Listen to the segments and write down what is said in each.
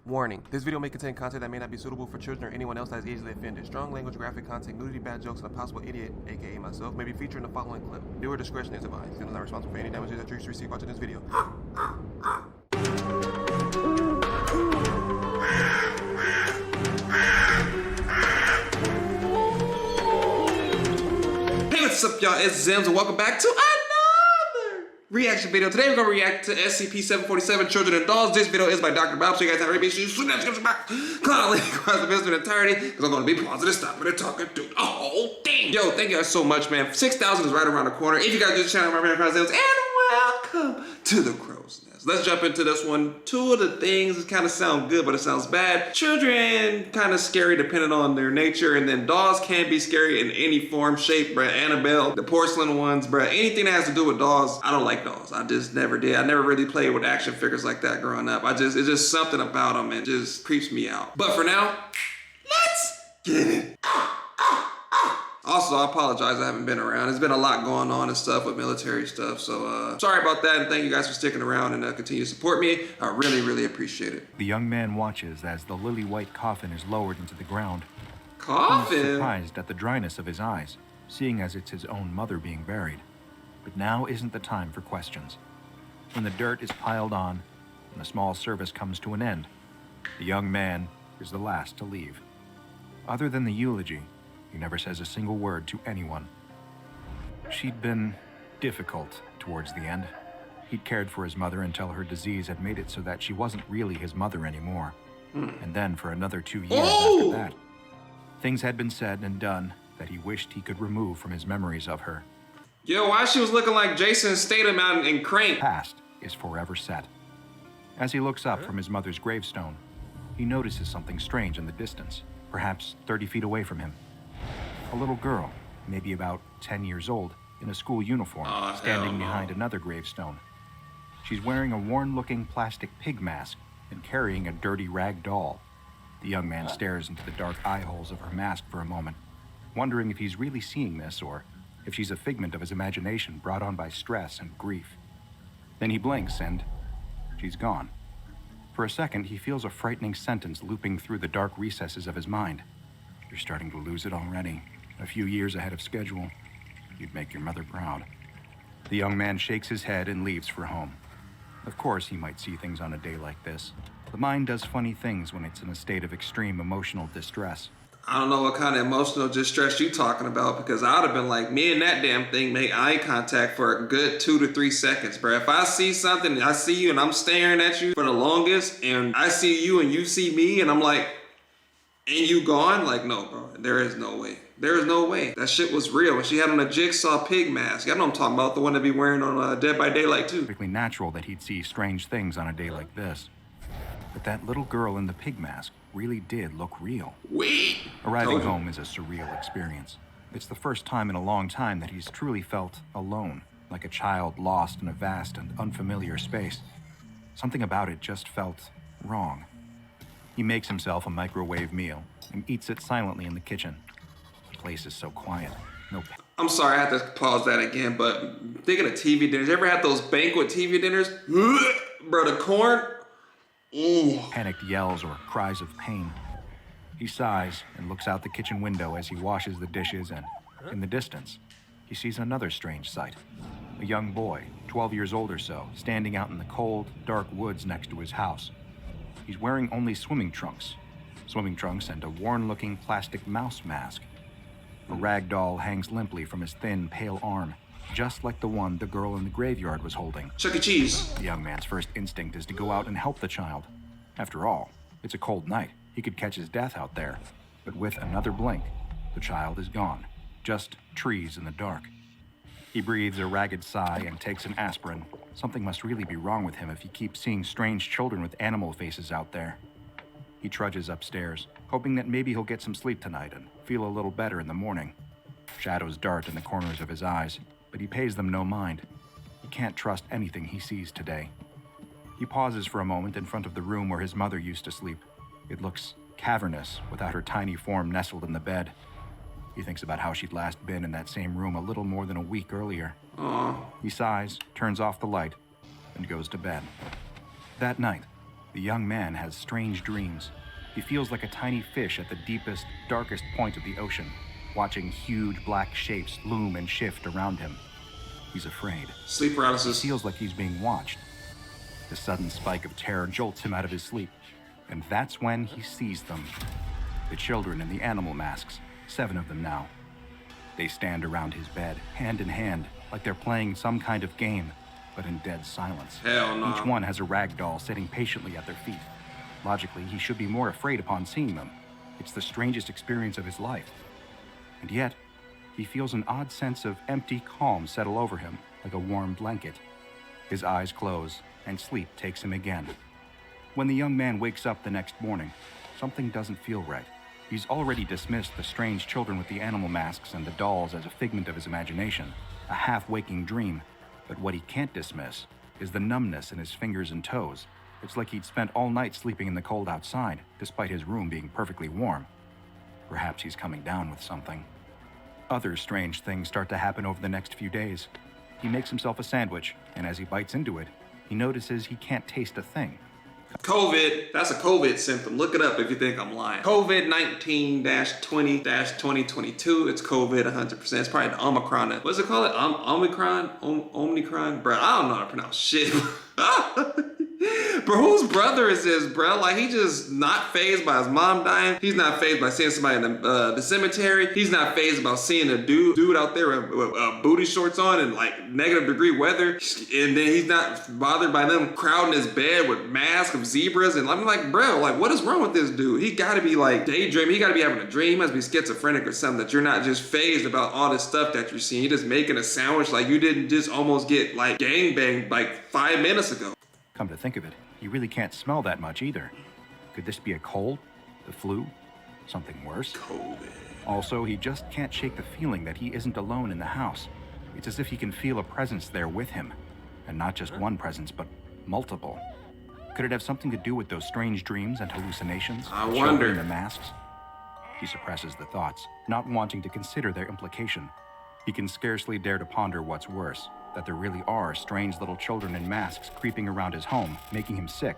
Warning, this video may contain content that may not be suitable for children or anyone else that is easily offended. Strong language, graphic content, nudity, bad jokes, and a possible idiot, aka myself, may be featured in the following clip. Viewer discretion is advised. And is not responsible for any damages that you receive watching this video. Hey, what's up, y'all? It's Zems, and welcome back to another reaction video. Today we're gonna react to SCP-747 Children and Dolls. This video is by Dr. Bob, so you guys have to make sure you swing that description box. Cloud link across the video in entirety, because I'm gonna be positive, stopping and talking to the whole thing. Yo, thank you guys so much, man. 6,000 is right around the corner. If you guys do the channel, my man Reprisalzems, and welcome to the Crow's Nest. Let's jump into this one. Two of the things kind of sound good, but it sounds bad. Children kind of scary depending on their nature, and then dolls can be scary in any form, shape, bruh. Annabelle, the porcelain ones, bruh. Anything that has to do with dolls, I don't like dolls. I just never did. I never really played with action figures like that growing up. It's just something about them and just creeps me out. But for now, let's get it. Also, I apologize, I haven't been around. There's been a lot going on and stuff with military stuff, so sorry about that, and thank you guys for sticking around and continue to support me. I really, really appreciate it. The young man watches as the lily-white coffin is lowered into the ground. Coffin? He's surprised at the dryness of his eyes, seeing as it's his own mother being buried. But now isn't the time for questions. When the dirt is piled on and the small service comes to an end, the young man is the last to leave. Other than the eulogy, he never says a single word to anyone. She'd been difficult towards the end. He'd cared for his mother until her disease had made it so that she wasn't really his mother anymore. And then for another 2 years after that, things had been said and done that he wished he could remove from his memories of her. Yo, why she was looking like Jason Statham out in Crank? Past is forever set. As he looks up from his mother's gravestone, he notices something strange in the distance, perhaps 30 feet away from him. A little girl, maybe about 10 years old, in a school uniform, standing behind another gravestone. She's wearing a worn-looking plastic pig mask and carrying a dirty rag doll. The young man stares into the dark eye holes of her mask for a moment, wondering if he's really seeing this or if she's a figment of his imagination brought on by stress and grief. Then he blinks and she's gone. For a second, he feels a frightening sentence looping through the dark recesses of his mind. You're starting to lose it already. A few years ahead of schedule. You'd make your mother proud. The young man shakes his head and leaves for home. Of course, he might see things on a day like this. The mind does funny things when it's in a state of extreme emotional distress. I don't know what kind of emotional distress you talking about, because I would have been like, me and that damn thing make eye contact for a good 2 to 3 seconds, bro. If I see something, I see you and I'm staring at you for the longest, and I see you and you see me and I'm like, and you gone? Like, no, bro, there is no way. There is no way. That shit was real. And she had on a jigsaw pig mask. Y'all know what I'm talking about, the one that be wearing on Dead by Daylight too. Perfectly natural that he'd see strange things on a day like this. But that little girl in the pig mask really did look real. Wait. Arriving home is a surreal experience. It's the first time in a long time that he's truly felt alone, like a child lost in a vast and unfamiliar space. Something about it just felt wrong. He makes himself a microwave meal and eats it silently in the kitchen. The place is so quiet. I'm sorry, I have to pause that again, but thinking of TV dinners, you ever had those banquet TV dinners? Bro, the corn? Ooh. Panicked yells or cries of pain. He sighs and looks out the kitchen window as he washes the dishes, and in the distance, he sees another strange sight. A young boy, 12 years old or so, standing out in the cold, dark woods next to his house. He's wearing only swimming trunks and a worn-looking plastic mouse mask. A rag doll hangs limply from his thin, pale arm, just like the one the girl in the graveyard was holding. Chuck E. Cheese. The young man's first instinct is to go out and help the child. After all, it's a cold night. He could catch his death out there. But with another blink, the child is gone. Just trees in the dark. He breathes a ragged sigh and takes an aspirin. Something must really be wrong with him if he keeps seeing strange children with animal faces out there. He trudges upstairs, hoping that maybe he'll get some sleep tonight and feel a little better in the morning. Shadows dart in the corners of his eyes, but he pays them no mind. He can't trust anything he sees today. He pauses for a moment in front of the room where his mother used to sleep. It looks cavernous without her tiny form nestled in the bed. He thinks about how she'd last been in that same room a little more than a week earlier. He sighs, turns off the light, and goes to bed. That night, The young man has strange dreams. He feels like a tiny fish at the deepest, darkest point of the ocean, watching huge black shapes loom and shift around him. He's afraid. Sleep paralysis. He feels like he's being watched. The sudden spike of terror jolts him out of his sleep, and that's when he sees them. The children in the animal masks, 7 of them now. They stand around his bed, hand in hand, like they're playing some kind of game, but in dead silence. Hell no. Each one has a rag doll sitting patiently at their feet. Logically, he should be more afraid upon seeing them. It's the strangest experience of his life. And yet, he feels an odd sense of empty calm settle over him, like a warm blanket. His eyes close, and sleep takes him again. When the young man wakes up the next morning, something doesn't feel right. He's already dismissed the strange children with the animal masks and the dolls as a figment of his imagination, a half-waking dream. But what he can't dismiss is the numbness in his fingers and toes. It's like he'd spent all night sleeping in the cold outside, despite his room being perfectly warm. Perhaps he's coming down with something. Other strange things start to happen over the next few days. He makes himself a sandwich, and as he bites into it, he notices he can't taste a thing. COVID, that's a COVID symptom. Look it up if you think I'm lying. COVID-19-20-2022. It's COVID 100%. It's probably the Omicron. What's it called? Omicron? Omicron? Bro, I don't know how to pronounce shit. Bro, whose brother is this, bro? Like, he just not fazed by his mom dying. He's not fazed by seeing somebody in the cemetery. He's not fazed about seeing a dude out there with booty shorts on and like -degree weather. And then he's not bothered by them crowding his bed with masks of zebras. And I'm like, bro, like, what is wrong with this dude? He gotta be like daydreaming. He gotta be having a dream. He must be schizophrenic or something, that you're not just fazed about all this stuff that you're seeing. You're just making a sandwich like you didn't just almost get like gangbanged like 5 minutes ago. Come to think of it, you really can't smell that much either. Could this be a cold? The flu? Something worse? COVID. Also, he just can't shake the feeling that he isn't alone in the house. It's as if he can feel a presence there with him. And not just one presence, but multiple. Could it have something to do with those strange dreams and hallucinations? I The wonder. children in the masks? He suppresses the thoughts, not wanting to consider their implication. He can scarcely dare to ponder what's worse, that there really are strange little children in masks creeping around his home, making him sick,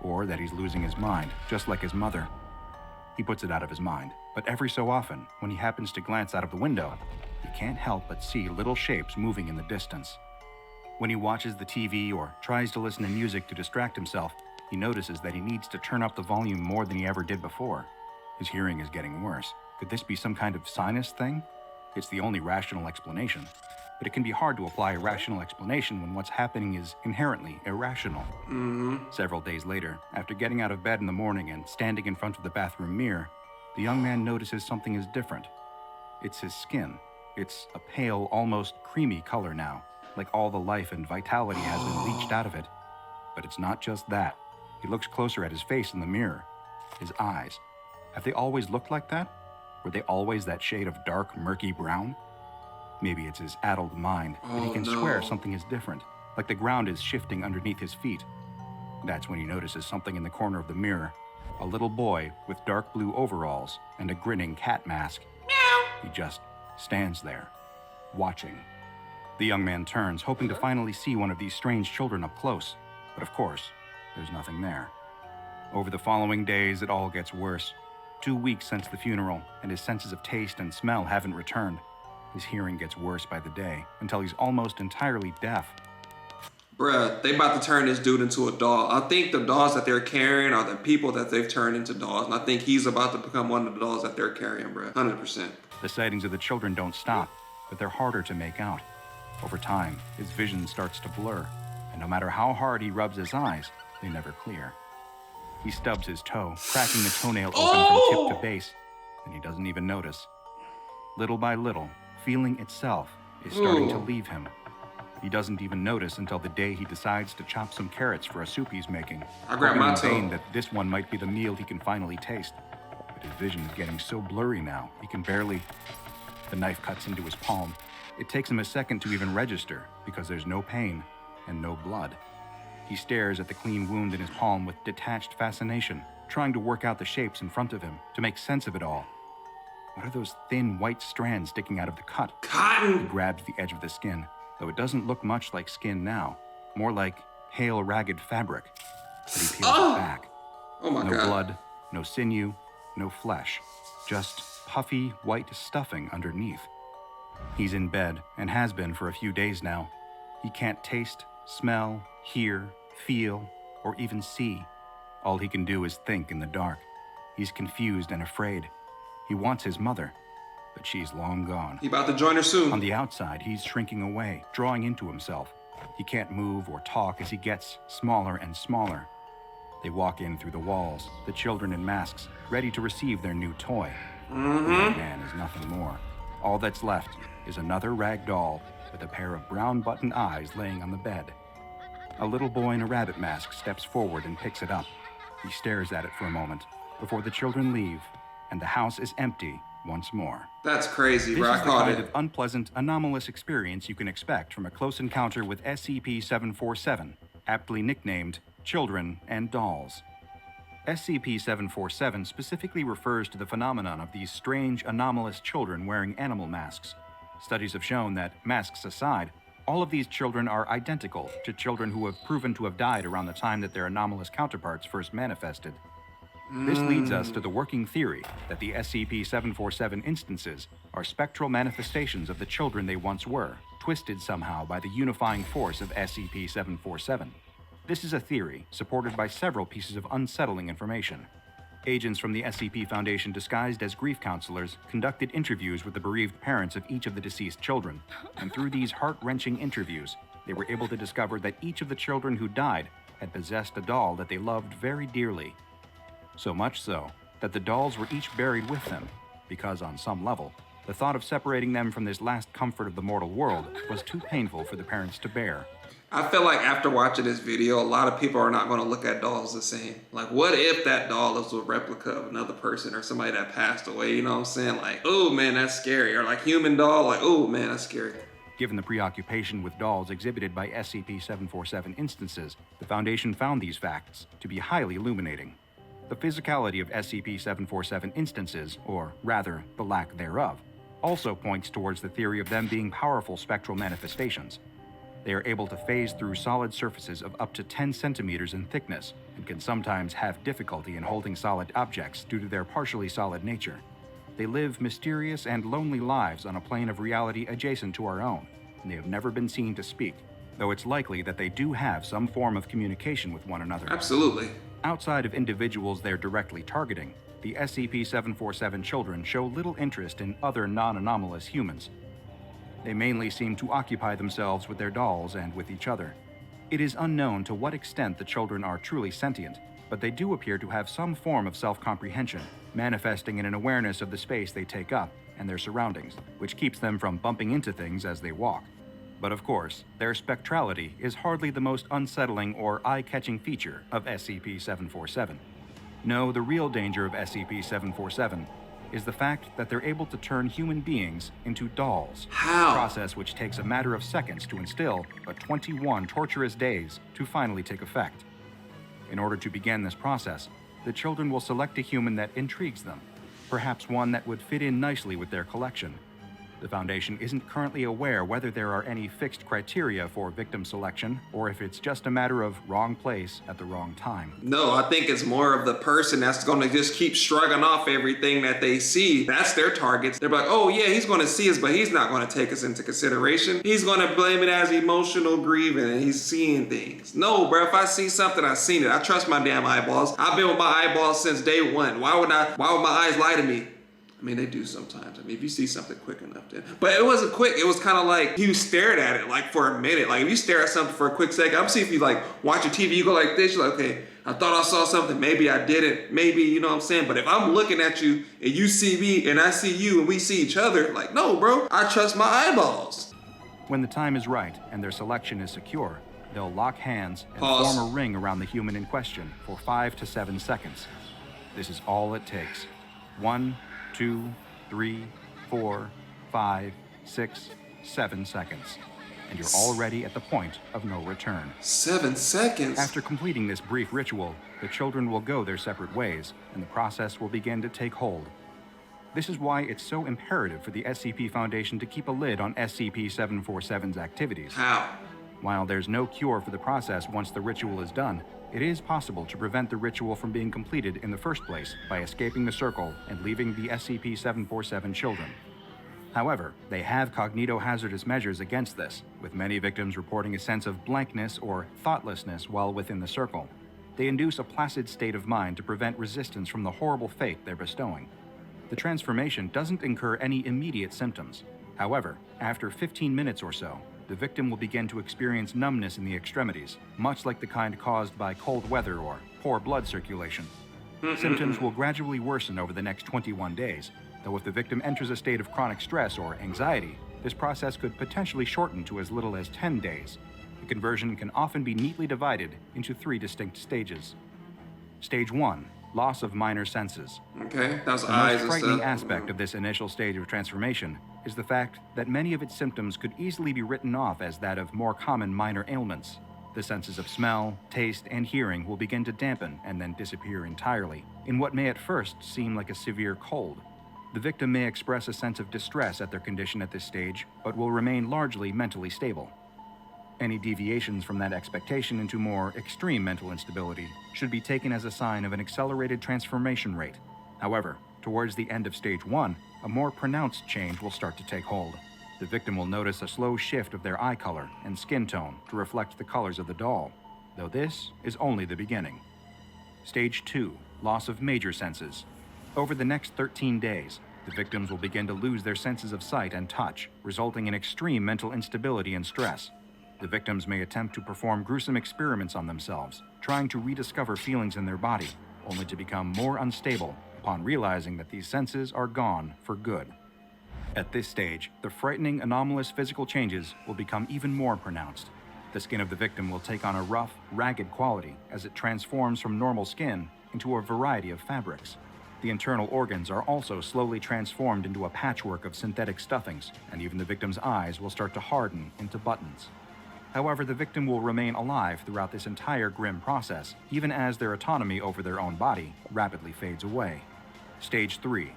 or that he's losing his mind, just like his mother. He puts it out of his mind, but every so often, when he happens to glance out of the window, he can't help but see little shapes moving in the distance. When he watches the TV or tries to listen to music to distract himself, he notices that he needs to turn up the volume more than he ever did before. His hearing is getting worse. Could this be some kind of sinus thing? It's the only rational explanation. But it can be hard to apply a rational explanation when what's happening is inherently irrational. Several days later, after getting out of bed in the morning and standing in front of the bathroom mirror, the young man notices something is different. It's his skin. It's a pale, almost creamy color now, like all the life and vitality has been leached out of it. But it's not just that. He looks closer at his face in the mirror. His eyes. Have they always looked like that? Were they always that shade of dark, murky brown? Maybe it's his addled mind, but he can swear something is different, like the ground is shifting underneath his feet. That's when he notices something in the corner of the mirror, a little boy with dark blue overalls and a grinning cat mask. He just stands there, watching. The young man turns, hoping to finally see one of these strange children up close, but of course, there's nothing there. Over the following days, it all gets worse. 2 weeks since the funeral, and his senses of taste and smell haven't returned. His hearing gets worse by the day, until he's almost entirely deaf. Bruh, they about to turn this dude into a doll. I think the dolls that they're carrying are the people that they've turned into dolls. And I think he's about to become one of the dolls that they're carrying, bruh. 100%. The sightings of the children don't stop, but they're harder to make out. Over time, his vision starts to blur, and no matter how hard he rubs his eyes, they never clear. He stubs his toe, cracking the toenail open from tip to base, and he doesn't even notice. Little by little, feeling itself is starting to leave him. He doesn't even notice until the day he decides to chop some carrots for a soup he's making. I grab my hoping in vain toe. that this one might be the meal he can finally taste. But his vision is getting so blurry now, he can barely... The knife cuts into his palm. It takes him a second to even register, because there's no pain and no blood. He stares at the clean wound in his palm with detached fascination, trying to work out the shapes in front of him, to make sense of it all. What are those thin white strands sticking out of the cut? He Cotton! grabs the edge of the skin, though it doesn't look much like skin now, more like pale, ragged fabric. but he peels it back. Oh my No God. blood, no sinew, no flesh, just puffy white stuffing underneath. He's in bed and has been for a few days now. He can't taste, smell, hear, feel, or even see. All he can do is think in the dark. He's confused and afraid. He wants his mother, but she's long gone. He about to join her soon. On the outside, he's shrinking away, drawing into himself. He can't move or talk as he gets smaller and smaller. They walk in through the walls, the children in masks, ready to receive their new toy. The young man is nothing more. All that's left is another rag doll with a pair of brown button eyes laying on the bed. A little boy in a rabbit mask steps forward and picks it up. He stares at it for a moment before the children leave, and the house is empty once more. That's crazy, bro. This I is the caught kind it. of unpleasant, anomalous experience you can expect from a close encounter with SCP-747, aptly nicknamed Children and Dolls. SCP-747 specifically refers to the phenomenon of these strange, anomalous children wearing animal masks. Studies have shown that, masks aside, all of these children are identical to children who have proven to have died around the time that their anomalous counterparts first manifested. This leads us to the working theory that the SCP-747 instances are spectral manifestations of the children they once were, twisted somehow by the unifying force of SCP-747. This is a theory supported by several pieces of unsettling information. Agents from the SCP Foundation disguised as grief counselors conducted interviews with the bereaved parents of each of the deceased children, and through these heart-wrenching interviews, they were able to discover that each of the children who died had possessed a doll that they loved very dearly. So much so that the dolls were each buried with them, because on some level, the thought of separating them from this last comfort of the mortal world was too painful for the parents to bear. I feel like after watching this video, a lot of people are not going to look at dolls the same. Like, what if that doll is a replica of another person or somebody that passed away? You know what I'm saying? Like, oh man, that's scary. Or like human doll, like, oh man, that's scary. Given the preoccupation with dolls exhibited by SCP-747 instances, the Foundation found these facts to be highly illuminating. The physicality of SCP-747 instances, or rather, the lack thereof, also points towards the theory of them being powerful spectral manifestations. They are able to phase through solid surfaces of up to 10 centimeters in thickness and can sometimes have difficulty in holding solid objects due to their partially solid nature. They live mysterious and lonely lives on a plane of reality adjacent to our own, and they have never been seen to speak, though it's likely that they do have some form of communication with one another. Absolutely. Outside of individuals they're directly targeting, the SCP-747 children show little interest in other non-anomalous humans. They mainly seem to occupy themselves with their dolls and with each other. It is unknown to what extent the children are truly sentient, but they do appear to have some form of self-comprehension, manifesting in an awareness of the space they take up and their surroundings, which keeps them from bumping into things as they walk. But of course, their spectrality is hardly the most unsettling or eye-catching feature of SCP-747. No, the real danger of SCP-747 is the fact that they're able to turn human beings into dolls. How? A process which takes a matter of seconds to instill, but 21 torturous days to finally take effect. In order to begin this process, the children will select a human that intrigues them, perhaps one that would fit in nicely with their collection. The Foundation isn't currently aware whether there are any fixed criteria for victim selection, or if it's just a matter of wrong place at the wrong time. No, I think it's more of the person that's going to just keep shrugging off everything that they see. That's their targets. They're like, oh yeah, he's going to see us, but he's not going to take us into consideration. He's going to blame it as emotional grieving and he's seeing things. No, bro, if I see something, I've seen it. I trust my damn eyeballs. I've been with my eyeballs since day one. Why would my eyes lie to me? I mean, they do sometimes. I mean, if you see something quick enough, then. But it wasn't quick. It was kind of like you stared at it like for a minute. Like if you stare at something for a quick second, I'm seeing if you like watch your TV, you go like this, you're like, okay, I thought I saw something, maybe I didn't, maybe, you know what I'm saying? But if I'm looking at you and you see me and I see you and we see each other, like, no, bro, I trust my eyeballs. When the time is right and their selection is secure, they'll lock hands and Pause. form a ring around the human in question for 5 to 7 seconds. This is all it takes. 1, 2, 3, 4, 5, 6, 7 seconds. And you're already at the point of no return. 7 seconds? After completing this brief ritual, the children will go their separate ways, and the process will begin to take hold. This is why it's so imperative for the SCP Foundation to keep a lid on SCP-747's activities. How? While there's no cure for the process once the ritual is done, it is possible to prevent the ritual from being completed in the first place by escaping the circle and leaving the SCP-747 children. However, they have cognitohazardous measures against this, with many victims reporting a sense of blankness or thoughtlessness while within the circle. They induce a placid state of mind to prevent resistance from the horrible fate they're bestowing. The transformation doesn't incur any immediate symptoms. However, after 15 minutes or so, the victim will begin to experience numbness in the extremities, much like the kind caused by cold weather or poor blood circulation. Symptoms will gradually worsen over the next 21 days, though if the victim enters a state of chronic stress or anxiety, this process could potentially shorten to as little as 10 days. The conversion can often be neatly divided into 3 distinct stages. Stage 1. Loss of minor senses. Okay, that was The eyes most and frightening stuff. aspect of this initial stage of transformation is the fact that many of its symptoms could easily be written off as that of more common minor ailments. The senses of smell, taste, and hearing will begin to dampen and then disappear entirely, in what may at first seem like a severe cold. The victim may express a sense of distress at their condition at this stage, but will remain largely mentally stable. Any deviations from that expectation into more extreme mental instability should be taken as a sign of an accelerated transformation rate. However, towards the end of Stage 1, a more pronounced change will start to take hold. The victim will notice a slow shift of their eye color and skin tone to reflect the colors of the doll, though this is only the beginning. Stage 2. Loss of major senses. Over the next 13 days, the victims will begin to lose their senses of sight and touch, resulting in extreme mental instability and stress. The victims may attempt to perform gruesome experiments on themselves, trying to rediscover feelings in their body, only to become more unstable upon realizing that these senses are gone for good. At this stage, the frightening, anomalous physical changes will become even more pronounced. The skin of the victim will take on a rough, ragged quality as it transforms from normal skin into a variety of fabrics. The internal organs are also slowly transformed into a patchwork of synthetic stuffings, and even the victim's eyes will start to harden into buttons. However, the victim will remain alive throughout this entire grim process, even as their autonomy over their own body rapidly fades away. Stage 3.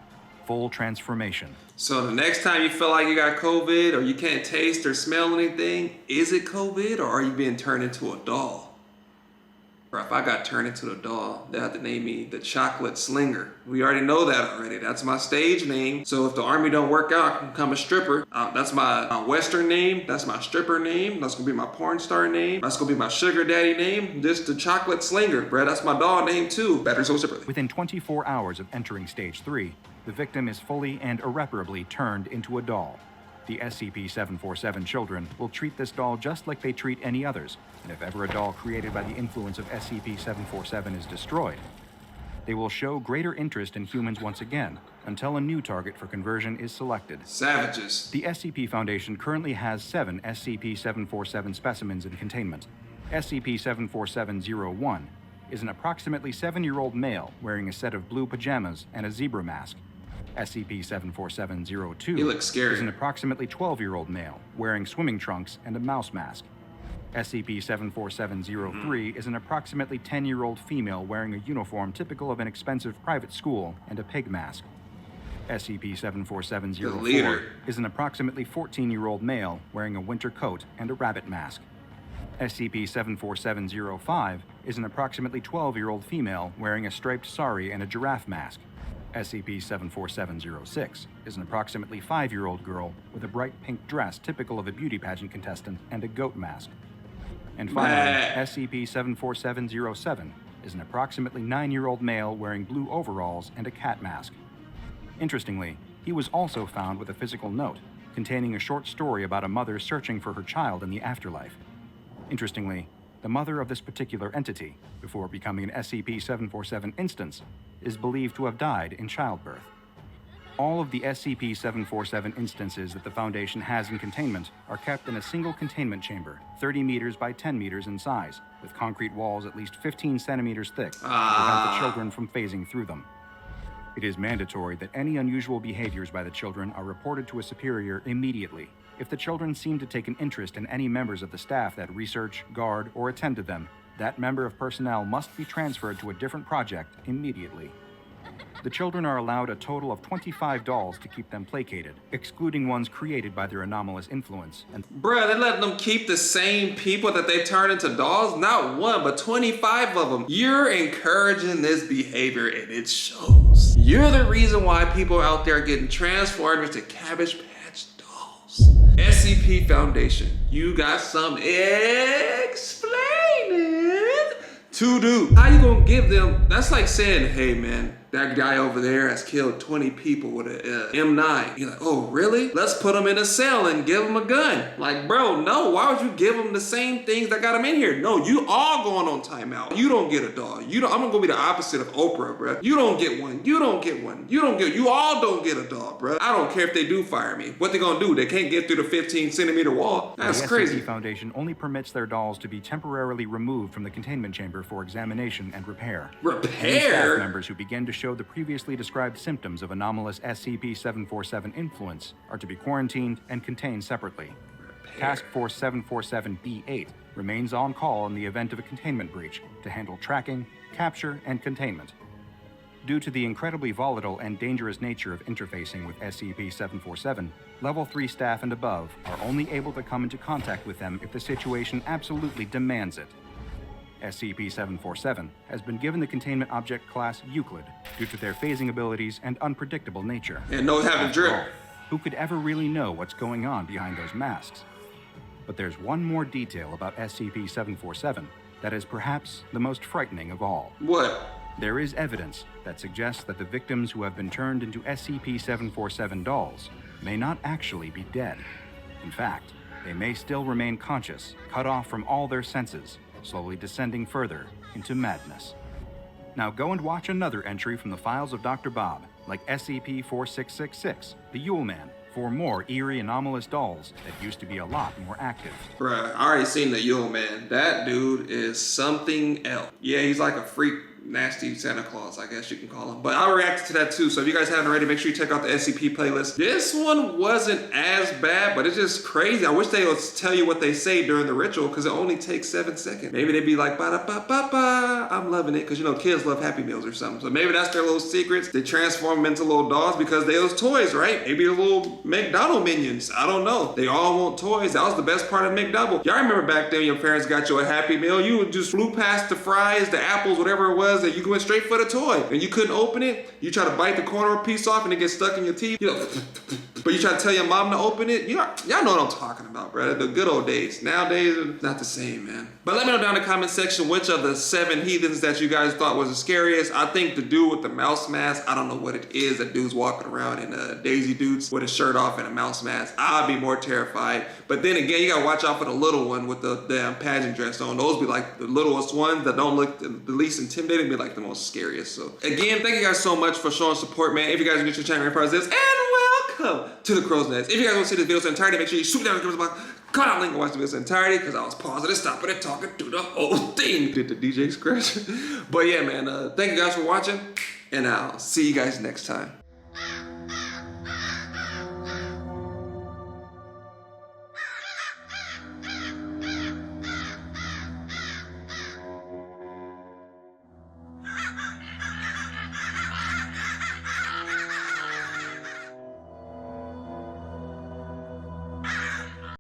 Full transformation. So the next time you feel like you got COVID or you can't taste or smell anything, is it COVID or are you being turned into a doll? Or if I got turned into a doll, they have to name me the Chocolate Slinger. We already know that already. That's my stage name. So if the army don't work out, I can become a stripper. That's my Western name. That's my stripper name. That's gonna be my porn star name. That's gonna be my sugar daddy name. Just the Chocolate Slinger, bro. That's my doll name too. Better so separately. Within 24 hours of entering Stage 3, the victim is fully and irreparably turned into a doll. The SCP-747 children will treat this doll just like they treat any others, and if ever a doll created by the influence of SCP-747 is destroyed, they will show greater interest in humans once again, until a new target for conversion is selected. Savages. The SCP Foundation currently has 7 SCP-747 specimens in containment. SCP-747-01 is an approximately 7-year-old male wearing a set of blue pajamas and a zebra mask. SCP-747-02 He looks scary. is an approximately 12-year-old male wearing swimming trunks and a mouse mask. SCP-747-03 is an approximately 10-year-old female wearing a uniform typical of an expensive private school and a pig mask. SCP-747-04 is an approximately 14-year-old male wearing a winter coat and a rabbit mask. SCP-747-05 is an approximately 12-year-old female wearing a striped sari and a giraffe mask. SCP-747-06 is an approximately 5-year-old girl with a bright pink dress typical of a beauty pageant contestant and a goat mask. And finally, SCP-747-07 is an approximately 9-year-old male wearing blue overalls and a cat mask. Interestingly, he was also found with a physical note containing a short story about a mother searching for her child in the afterlife. Interestingly, the mother of this particular entity, before becoming an SCP-747 instance, is believed to have died in childbirth. All of the SCP-747 instances that the Foundation has in containment are kept in a single containment chamber, 30 meters by 10 meters in size, with concrete walls at least 15 centimeters thick to prevent the children from phasing through them. It is mandatory that any unusual behaviors by the children are reported to a superior immediately. If the children seem to take an interest in any members of the staff that research, guard, or attend to them, that member of personnel must be transferred to a different project immediately. The children are allowed a total of 25 dolls to keep them placated, excluding ones created by their anomalous influence. And bruh, they letting them keep the same people that they turn into dolls? Not one, but 25 of them. You're encouraging this behavior and it shows. You're the reason why people out there are getting transformed into Cabbage Patch dolls. SCP Foundation, you got some explaining to do. How you gonna give them, that's like saying, hey man, that guy over there has killed 20 people with a M9. You're like, oh really? Let's put him in a cell and give him a gun. Like, bro, no, why would you give him the same things that got him in here? No, you all going on timeout. You don't get a dog. I'm gonna go be the opposite of Oprah, bro. You don't get one. You don't get one. You all don't get a dog, bro. I don't care if they do fire me. What they gonna do? They can't get through the 15-centimeter wall. That's crazy. The SCP Foundation only permits their dolls to be temporarily removed from the containment chamber for examination and repair. Any staff members who begin to show the previously described symptoms of anomalous SCP-747 influence are to be quarantined and contained separately. Task Force 747-B8 remains on call in the event of a containment breach to handle tracking, capture, and containment. Due to the incredibly volatile and dangerous nature of interfacing with SCP-747, Level 3 staff and above are only able to come into contact with them if the situation absolutely demands it. SCP-747 has been given the containment object class Euclid due to their phasing abilities and unpredictable nature. And no having drip. Who could ever really know what's going on behind those masks? But there's one more detail about SCP-747 that is perhaps the most frightening of all. What? There is evidence that suggests that the victims who have been turned into SCP-747 dolls may not actually be dead. In fact, they may still remain conscious, cut off from all their senses, slowly descending further into madness. Now go and watch another entry from the files of Dr. Bob, like SCP-4666, the Yule Man, for more eerie anomalous dolls that used to be a lot more active. Bruh, I already seen the Yule Man. That dude is something else. Yeah, he's like a freak, nasty Santa Claus, I guess you can call him. But I reacted to that too, so if you guys haven't already, make sure you check out the SCP playlist. This one wasn't as bad, but it's just crazy. I wish they would tell you what they say during the ritual, because it only takes 7 seconds. Maybe they'd be like, ba-da-ba-ba-ba, I'm loving it, because you know, kids love Happy Meals or something. So maybe that's their little secrets. They transform them into little dolls because they was toys, right? Maybe the little McDonald minions. I don't know. They all want toys. That was the best part of McDouble. Y'all remember back then your parents got you a Happy Meal? You would just flew past the fries, the apples, whatever it was, that you went straight for the toy. And you couldn't open it. You try to bite the corner piece off and it gets stuck in your teeth. You know, but you try to tell your mom to open it. Y'all know what I'm talking about, bro. The good old days. Nowadays, it's not the same, man. But let me know down in the comment section which of the 7 heathens that you guys thought was the scariest. I think the dude with the mouse mask, I don't know what it is. That dude's walking around in Daisy Dukes with his shirt off and a mouse mask. I'd be more terrified. But then again, you gotta watch out for the little one with the damn pageant dress on. Those be like the littlest ones that don't look the least intimidating, be like the most scariest. So again, thank you guys so much for showing support, man. If you guys are new to the channel, Reprisalzems, and welcome to the Crow's Nest. If you guys want to see this video in entirety, make sure you shoot down in the box, cut out link and watch the video in entirety, because I was pausing and stopping and talking through the whole thing. Did the DJ scratch? But yeah, man, thank you guys for watching, and I'll see you guys next time.